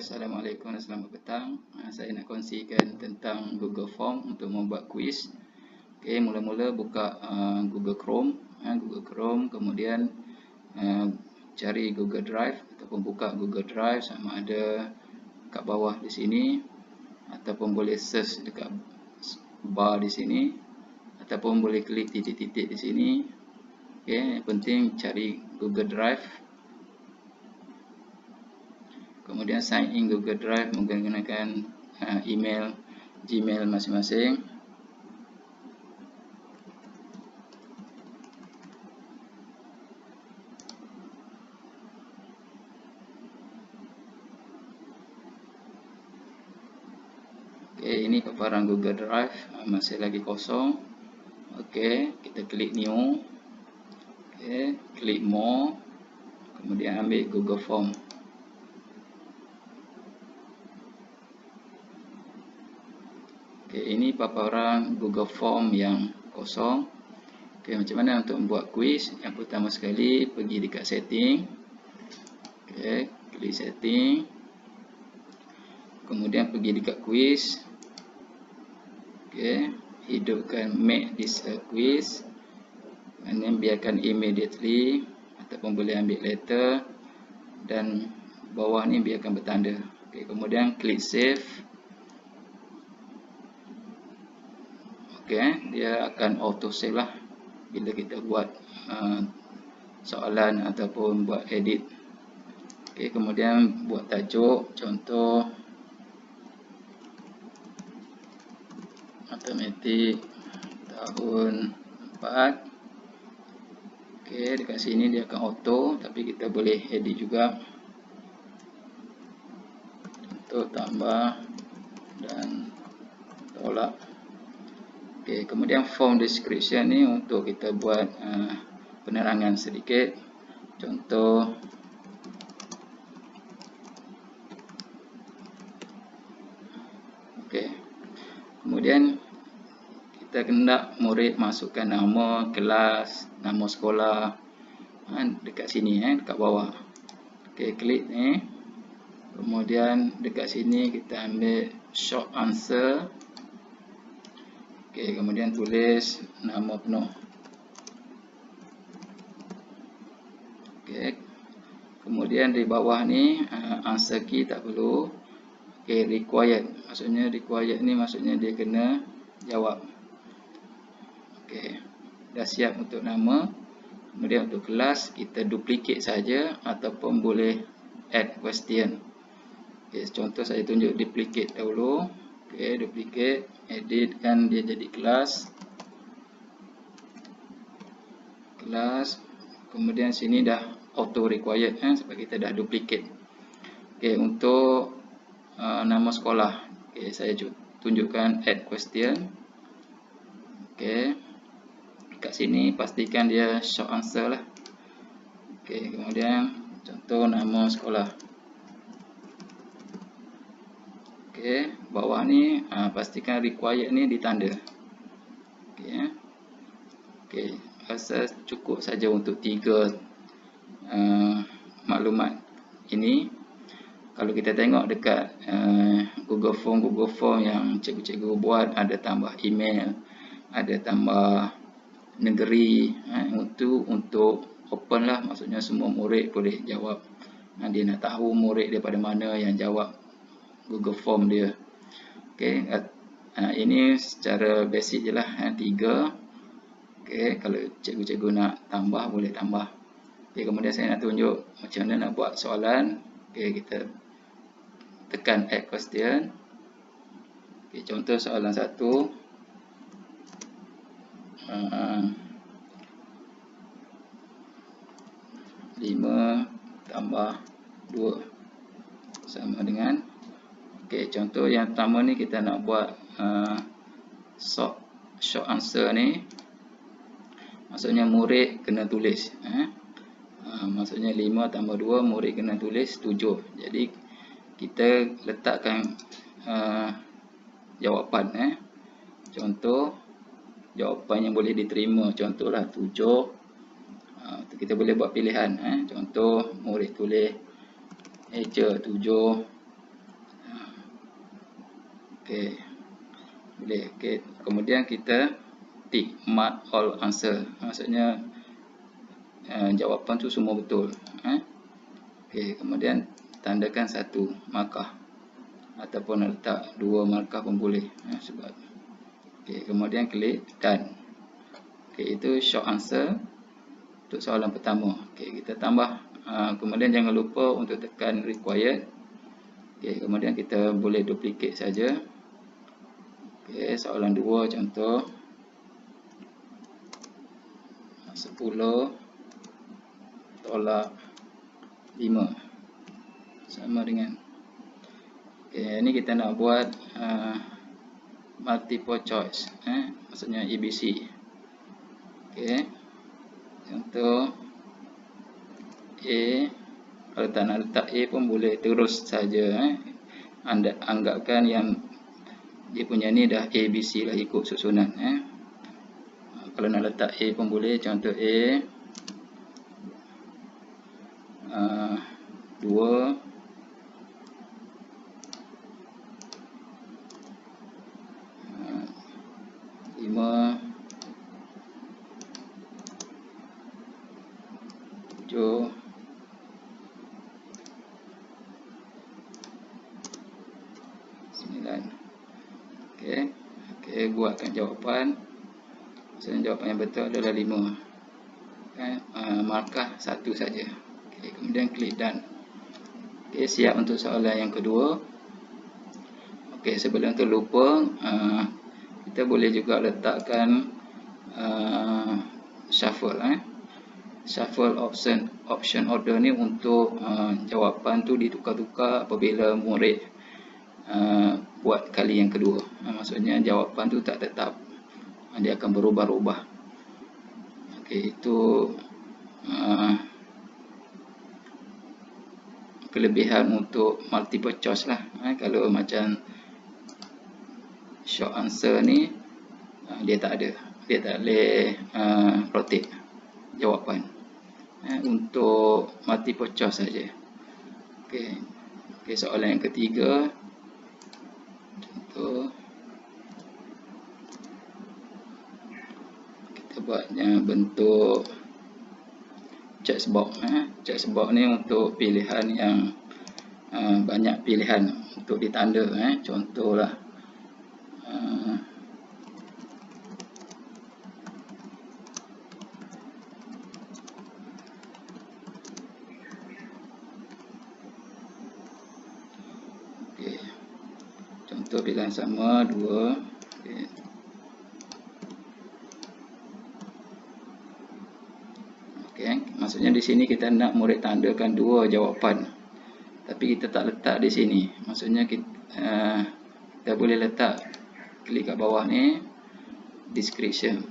Assalamualaikum dan selamat petang. Saya nak kongsikan tentang Google Form untuk membuat kuis. Okey, mula-mula buka Google Chrome, kemudian cari Google Drive ataupun buka Google Drive, sama ada kat bawah di sini ataupun boleh search dekat bar di sini ataupun boleh klik titik-titik di sini. Okey, yang penting cari Google Drive. Kemudian sign in Google Drive menggunakan email Gmail masing-masing. Okey, ini paparan Google Drive, masih lagi kosong. Okey, kita klik new. Okey, klik more. Kemudian ambil Google Form. Okey, ini paparan Google Form yang kosong. Okey, macam mana untuk membuat kuis? Yang pertama sekali, pergi dekat setting. Okey, klik setting. Kemudian pergi dekat kuis. Okey, hidupkan make this a quiz. And then biarkan immediately ataupun boleh ambil letter, dan bawah ni biarkan bertanda. Okey, kemudian klik save. Okey, dia akan auto save lah bila kita buat soalan ataupun buat edit. Okey, kemudian buat tajuk, contoh matematik tahun 4. Okey, dekat sini dia akan auto, tapi kita boleh edit juga. Contoh tambah dan tolak. Okey, kemudian form description ni untuk kita buat penerangan sedikit. Contoh okey. Kemudian kita hendak murid masukkan nama kelas, nama sekolah dekat sini, dekat bawah. Okey, klik ni. Kemudian dekat sini kita ambil short answer. Okey, kemudian tulis nama penuh. Okey. Kemudian di bawah ni answer key tak perlu. Okey, required. Required ni maksudnya dia kena jawab. Okey, dah siap untuk nama. Kemudian untuk kelas kita duplicate saja ataupun boleh add question. Okey, contoh saya tunjuk duplicate dahulu. Okey, duplicate, editkan dia jadi kelas. Kemudian sini dah auto required sebab kita dah duplicate. Okey, untuk nama sekolah, okey, saya tunjukkan add question. Okey, kat sini pastikan dia short answer lah. Okey, kemudian contoh nama sekolah. Okey, bawah ni pastikan required ni ditanda. Okey, okey, rasa cukup saja untuk 3 maklumat ini. Kalau kita tengok dekat Google Form yang cikgu-cikgu buat, ada tambah email, ada tambah negeri, itu untuk open lah, maksudnya semua murid boleh jawab. Dia nak tahu murid daripada mana yang jawab Google Form dia. Okey, ini secara basic je lah, 3. Okey, kalau cikgu-cikgu nak tambah boleh tambah. Okey, kemudian saya nak tunjuk macam mana nak buat soalan. Okey, kita tekan add question. Okey, contoh soalan 1. 5 tambah 2 sama dengan. Okey, contoh yang pertama ni kita nak buat short answer ni. Maksudnya murid kena tulis. Maksudnya 5 tambah 2, murid kena tulis 7. Jadi kita letakkan jawapan. Contoh jawapan yang boleh diterima, contohlah 7. Kita boleh buat pilihan. Contoh murid tulis nature 7, Okey. Boleh. Okey. Kemudian kita tick mark all answer. Maksudnya jawapan tu semua betul. Okey, kemudian tandakan satu markah ataupun letak dua markah pun boleh. Sebab okey, kemudian klik done. Okey, itu short answer untuk soalan pertama. Okey, kita tambah. Kemudian jangan lupa untuk tekan required. Okey, kemudian kita boleh duplicate saja. Okey, soalan 2 contoh 10 tolak 5 sama dengan. Okey, ini kita nak buat multiple choice, maksudnya ABC. Okey, contoh A. Kalau tak nak letak A pun boleh terus saja. Anda anggapkan yang dia punya ni dah ABC lah, ikut susunan. Kalau nak letak A pun boleh. Contoh A 2 5 7 9. Okey, buatkan jawapan. Maksudnya jawapan yang betul adalah 5. Markah satu saja. Okey, kemudian klik done. Okey, siap untuk soalan yang kedua. Okey, sebelum tu lupa, kita boleh juga letakkan shuffle. Shuffle option order ni untuk jawapan tu ditukar-tukar apabila murid buat kali yang kedua. Maksudnya jawapan tu tak tetap, dia akan berubah-ubah. Okey, itu kelebihan untuk multiple choice lah. Kalau macam short answer ni, dia tak ada, dia tak boleh rotate jawapan. Untuk multiple choice saja. Okey, soalan yang ketiga. Contoh kita buatnya bentuk checkbox. Checkbox ni untuk pilihan yang banyak pilihan untuk ditanda. Contohlah contoh pilihan sama 2. Maksudnya di sini kita nak murid tandakan dua jawapan, tapi kita tak letak di sini. Maksudnya kita boleh letak, klik kat bawah ni description,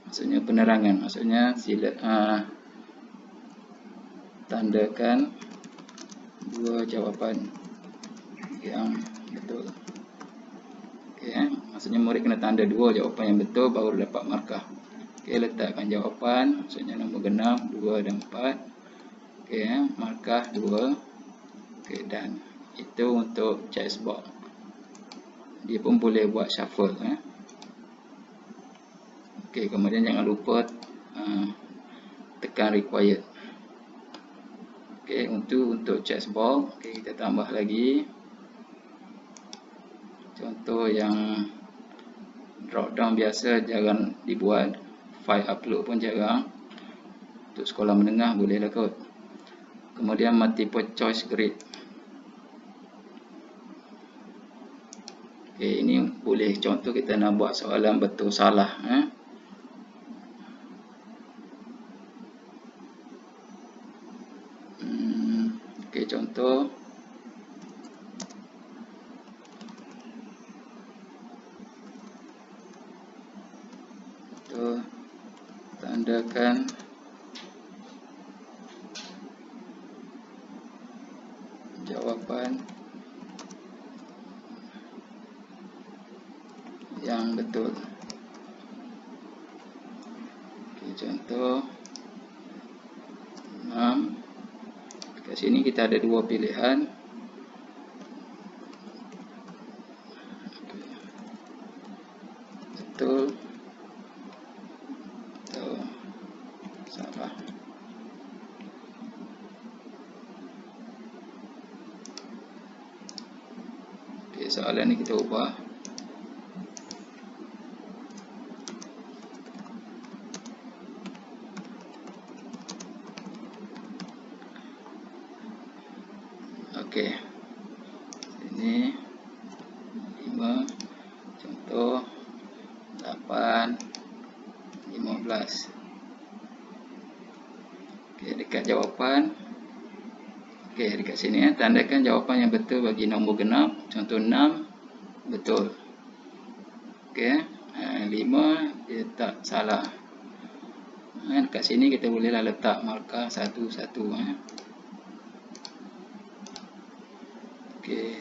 maksudnya penerangan. Maksudnya sila tandakan dua jawapan yang betul. Maksudnya murid kena tanda dua jawapan yang betul baru dapat markah. Letakkan jawapan, maksudnya nombor genap 2 dan 4. Markah 2. Dan itu untuk checkbox. Dia pun boleh buat shuffle. Kemudian jangan lupa tekan required. Untuk checkbox, kita tambah lagi. Contoh yang drop down biasa jangan dibuat. File upload pun jarang. Untuk sekolah menengah boleh lah kot. Kemudian multiple choice grade. Ini boleh contoh kita nak buat soalan betul salah. Contoh tandakan jawapan yang betul. Contoh 6. Kat sini kita ada dua pilihan. Okey, soalan ni kita ubah. Okey, ini 5, contoh 8, 15. Okey, dekat jawapan. Okey, dekat sini tandakan jawapan yang betul bagi nombor genap. Contoh 6 betul. Okey, 5 dia tak salah. Dekat sini kita bolehlah letak markah 1 1. Okey,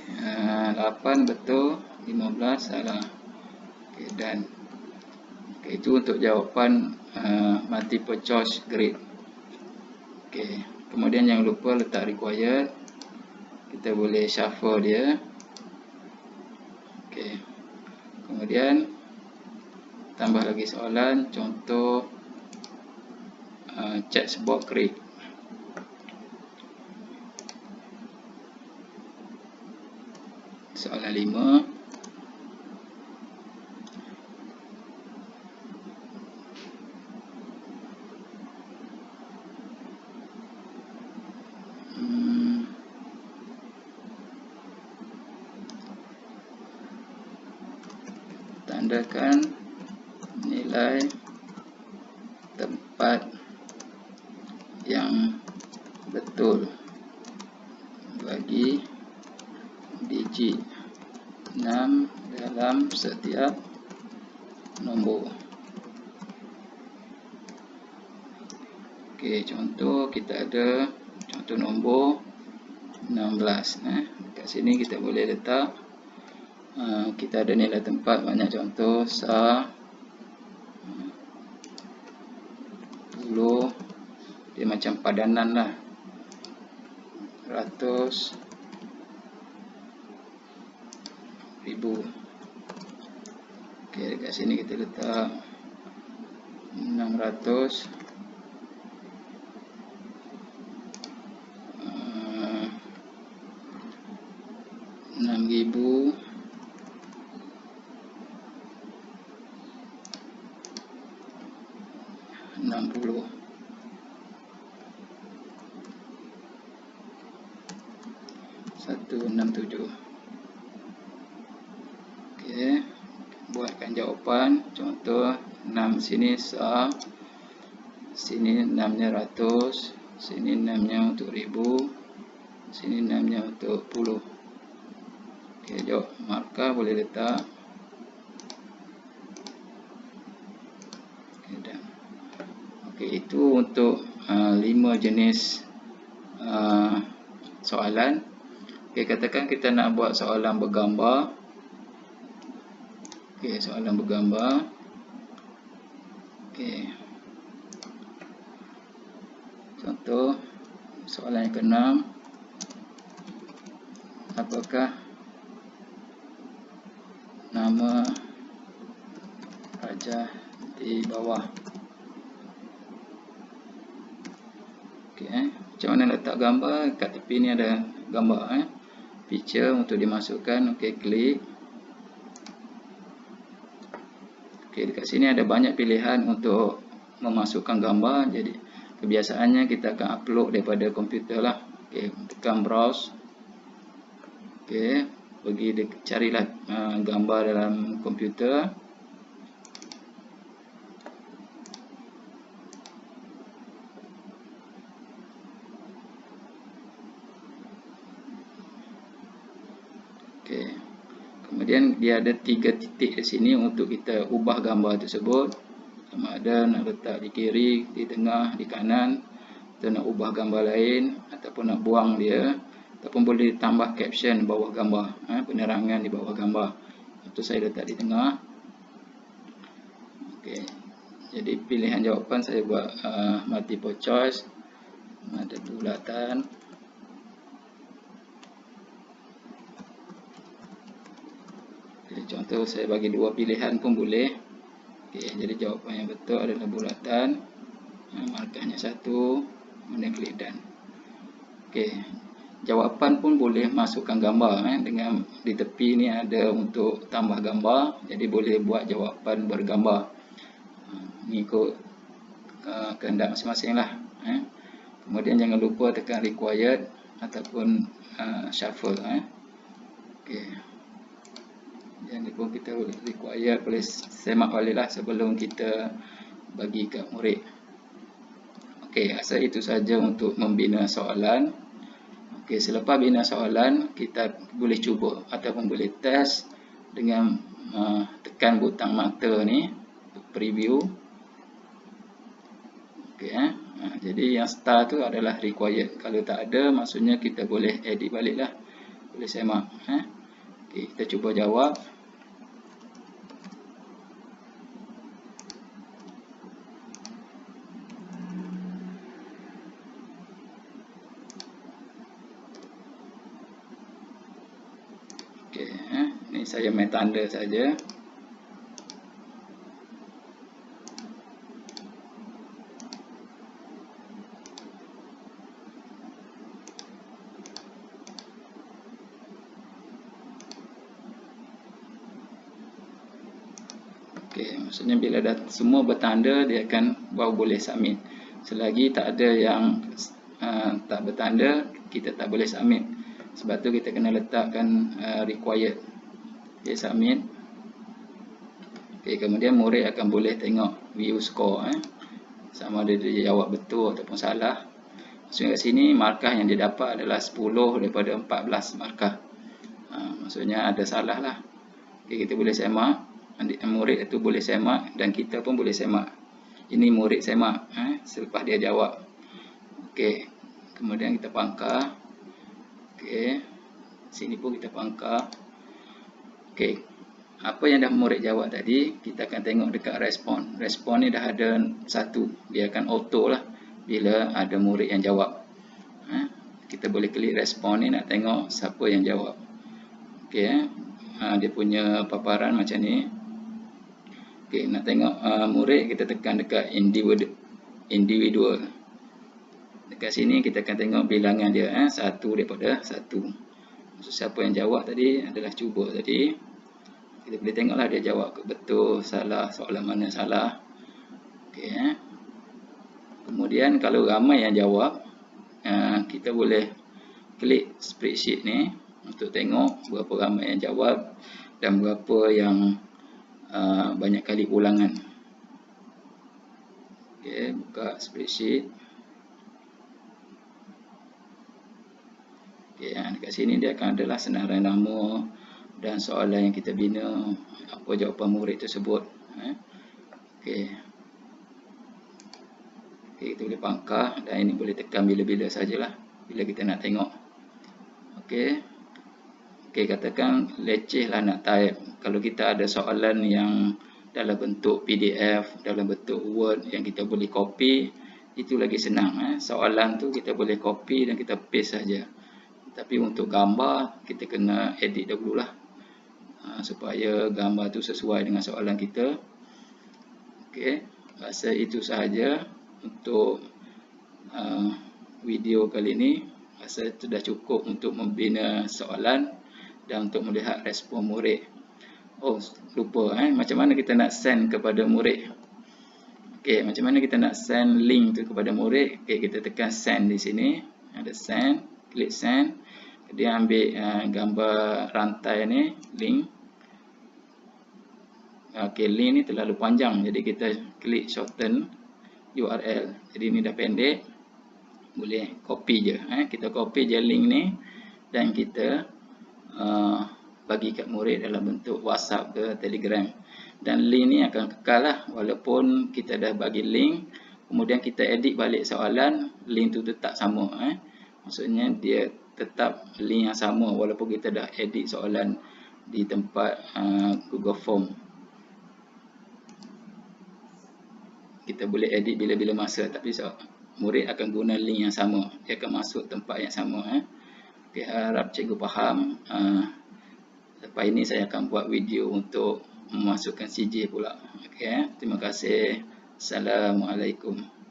8 betul, 15 salah. Okey, dan okay, itu untuk jawapan multiple choice grade. Okey, kemudian jangan lupa letak required. Kita boleh shuffle dia. Okey, kemudian tambah lagi soalan, contoh chessboard grade. Soalan 5. Tandakan nilai tempat yang betul bagi digit 6 dalam setiap nombor. Okey, contoh kita ada contoh nombor 16. Kat sini kita boleh letak kita ada nilai tempat banyak contoh sar 10, dia macam padanan lah, ratus, ribu. Okey, dekat sini kita letak 600, 6,000, 60, 167. Okey, buatkan jawapan. Contoh 6 sini sar, sini 6-nya ratus, sini 6-nya untuk ribu, sini 6-nya untuk puluh. Okey, jawab markah boleh letak. Okey, dah. Okey, itu untuk 5 jenis soalan. Okey, katakan kita nak buat soalan bergambar. Okey, soalan bergambar. Okey. Contoh soalan yang ke-6. Apakah nama raja di bawah? Okey, macam mana letak gambar? Kat tepi ni ada gambar picture untuk dimasukkan. Okey, klik. Okey, dekat sini ada banyak pilihan untuk memasukkan gambar. Jadi kebiasaannya kita akan upload daripada komputer lah. Okey, tekan browse. Okey, pergi carilah gambar dalam komputer. Okey. Kemudian dia ada 3 titik di sini untuk kita ubah gambar tersebut. Sama ada nak letak di kiri, di tengah, di kanan, atau nak ubah gambar lain, ataupun nak buang dia, ataupun boleh tambah caption bawah gambar, penerangan di bawah gambar. Itu saya letak di tengah. Okey. Jadi pilihan jawapan saya buat multiple choice. Ada bulatan. Contoh saya bagi 2 pilihan pun boleh. Okey, jadi jawapan yang betul adalah bulatan. Markahnya 1, kemudian klik done. Okey, jawapan pun boleh masukkan gambar. Dengan di tepi ni ada untuk tambah gambar, jadi boleh buat jawapan bergambar. Ni ikut kehendak masing-masing lah. Kemudian jangan lupa tekan required ataupun shuffle. Okay. Yang ni pun kita required, boleh semak balik lah sebelum kita bagi ke murid. Okey, rasa itu saja untuk membina soalan. Okey, selepas bina soalan, kita boleh cuba ataupun boleh test dengan tekan butang mata ni untuk preview. Okey, jadi yang star tu adalah required. Kalau tak ada, maksudnya kita boleh edit balik lah. Boleh semak. Okey, kita cuba jawab. Okey, ni saya main tanda saja. Okey, maksudnya bila dah semua bertanda, dia akan baru boleh submit. Selagi tak ada yang tak bertanda, kita tak boleh submit. Sebab tu kita kena letakkan required. Okay, submit. Okay, kemudian murid akan boleh tengok view score. Sama ada dia jawab betul ataupun salah. Maksudnya kat sini markah yang dia dapat adalah 10 daripada 14 markah. Maksudnya ada salah lah. Okay, kita boleh semak. Murid itu boleh semak dan kita pun boleh semak. Ini murid semak selepas dia jawab. Okey, kemudian kita pangkar. Okey, sini pun kita pangkar. Okey, apa yang dah murid jawab tadi, kita akan tengok dekat respon. Respon ni dah ada satu, dia akan auto lah bila ada murid yang jawab. Kita boleh klik respon ni nak tengok siapa yang jawab. Okey, dia punya paparan macam ni. Okey, nak tengok murid, kita tekan dekat individual. Dekat sini kita akan tengok bilangan dia, 1 daripada 1. So, siapa yang jawab tadi adalah cuba tadi. Kita boleh tengoklah dia jawab betul, salah, soalan mana salah. Okey, kemudian kalau ramai yang jawab, kita boleh klik spreadsheet ni untuk tengok berapa ramai yang jawab dan berapa yang banyak kali ulangan. Okey, buka spreadsheet. Okay, dekat sini dia akan adalah senarai nama dan soalan yang kita bina, apa jawapan murid tersebut. Okey. Okey, kita boleh pangkar dan ini boleh tekan bila-bila sajalah bila kita nak tengok. Okey. Okey, katakan leceh lah nak type. Kalau kita ada soalan yang dalam bentuk PDF, dalam bentuk Word yang kita boleh copy, itu lagi senang. Soalan tu kita boleh copy dan kita paste saja. Tapi untuk gambar, kita kena edit dahululah supaya gambar tu sesuai dengan soalan kita. Okey, rasa itu sahaja untuk video kali ini. Rasa sudah cukup untuk membina soalan dan untuk melihat respon murid. Oh, lupa macam mana kita nak send kepada murid. Okey, macam mana kita nak send link tu kepada murid. Okey, kita tekan send di sini. Ada send, klik send. Dia ambil gambar rantai ni, link. Okey, link ni terlalu panjang, jadi kita klik shorten URL. Jadi ni dah pendek, boleh copy je. Kita copy je link ni dan kita bagi kat murid dalam bentuk WhatsApp ke Telegram. Dan link ni akan kekal lah, walaupun kita dah bagi link, kemudian kita edit balik soalan, link tu tetap sama. Maksudnya dia tetap link yang sama walaupun kita dah edit soalan di tempat Google Form. Kita boleh edit bila-bila masa, tapi murid akan guna link yang sama, dia akan masuk tempat yang sama. Okay, harap cikgu faham. Lepas ini saya akan buat video untuk memasukkan CJ pula. Okay, terima kasih. Assalamualaikum.